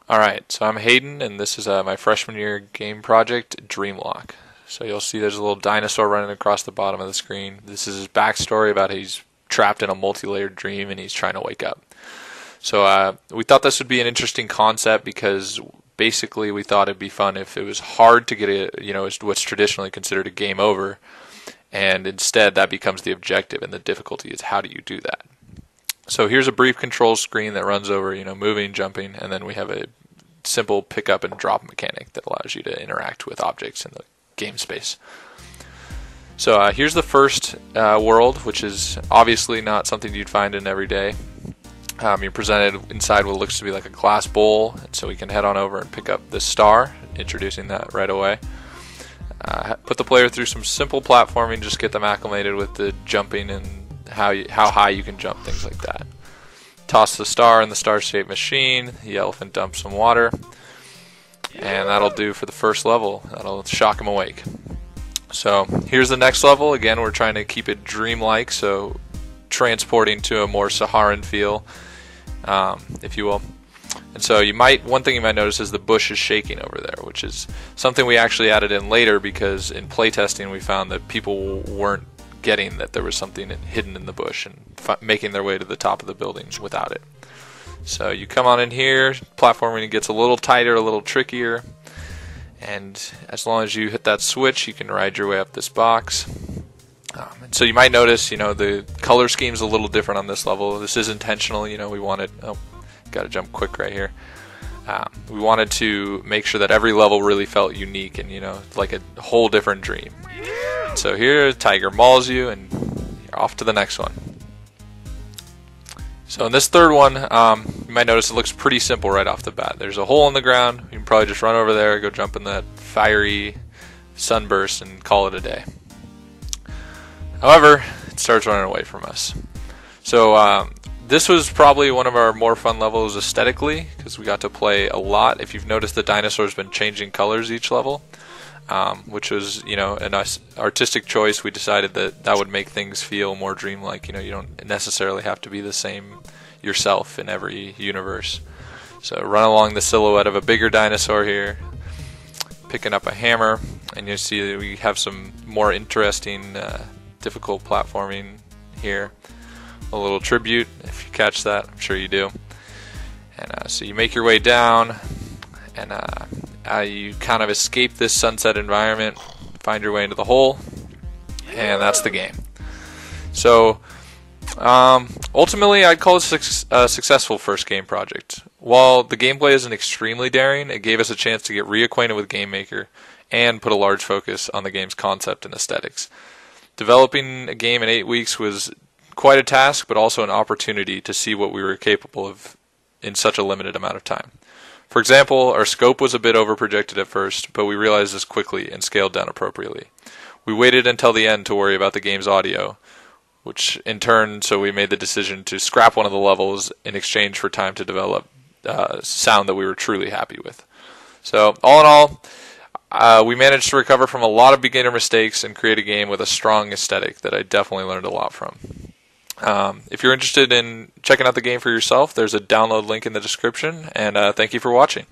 Alright, so I'm Hayden, and this is my freshman year game project, Dreamlock. So you'll see there's a little dinosaur running across the bottom of the screen. This is his backstory about how he's trapped in a multi-layered dream and he's trying to wake up. So we thought this would be an interesting concept because basically we thought it'd be fun if it was hard to get what's traditionally considered a game over, and instead that becomes the objective, and the difficulty is how do you do that. So here's a brief control screen that runs over, moving, jumping, and then we have a simple pick up and drop mechanic that allows you to interact with objects in the game space. So here's the first world, which is obviously not something you'd find in every day. You're presented inside what looks to be like a glass bowl, and so we can head on over and pick up this star, introducing that right away. Put the player through some simple platforming, just get them acclimated with the jumping and how high you can jump, things like that. Toss the star in the star-shaped machine, the elephant dumps some water, and that'll do for the first level. That'll shock him awake. So here's the next level. Again, we're trying to keep it dreamlike, so transporting to a more Saharan feel, if you will. And so one thing you might notice is the bush is shaking over there, which is something we actually added in later because in playtesting we found that people weren't getting that there was something hidden in the bush and making their way to the top of the building without it. So you come on in here, platforming gets a little tighter, a little trickier, and as long as you hit that switch you can ride your way up this box. And so you might notice, the color scheme's a little different on this level. This is intentional. We wanted, gotta jump quick right here. We wanted to make sure that every level really felt unique and like a whole different dream. So here, Tiger mauls you, and you're off to the next one. So in this third one, you might notice it looks pretty simple right off the bat. There's a hole in the ground. You can probably just run over there, go jump in that fiery sunburst, and call it a day. However, it starts running away from us. So this was probably one of our more fun levels aesthetically because we got to play a lot. If you've noticed, the dinosaur's been changing colors each level. Which was, an artistic choice. We decided that would make things feel more dreamlike. You don't necessarily have to be the same yourself in every universe. So run along the silhouette of a bigger dinosaur here, picking up a hammer, and you see that we have some more interesting, difficult platforming here. A little tribute, if you catch that, I'm sure you do. And so you make your way down, and you kind of escape this sunset environment, find your way into the hole, and that's the game. So ultimately I'd call it a successful first game project. While the gameplay isn't extremely daring, it gave us a chance to get reacquainted with GameMaker and put a large focus on the game's concept and aesthetics. Developing a game in 8 weeks was quite a task, but also an opportunity to see what we were capable of in such a limited amount of time. For example, our scope was a bit overprojected at first, but we realized this quickly and scaled down appropriately. We waited until the end to worry about the game's audio, which in turn, so we made the decision to scrap one of the levels in exchange for time to develop sound that we were truly happy with. So all in all, we managed to recover from a lot of beginner mistakes and create a game with a strong aesthetic that I definitely learned a lot from. If you're interested in checking out the game for yourself, there's a download link in the description, and thank you for watching.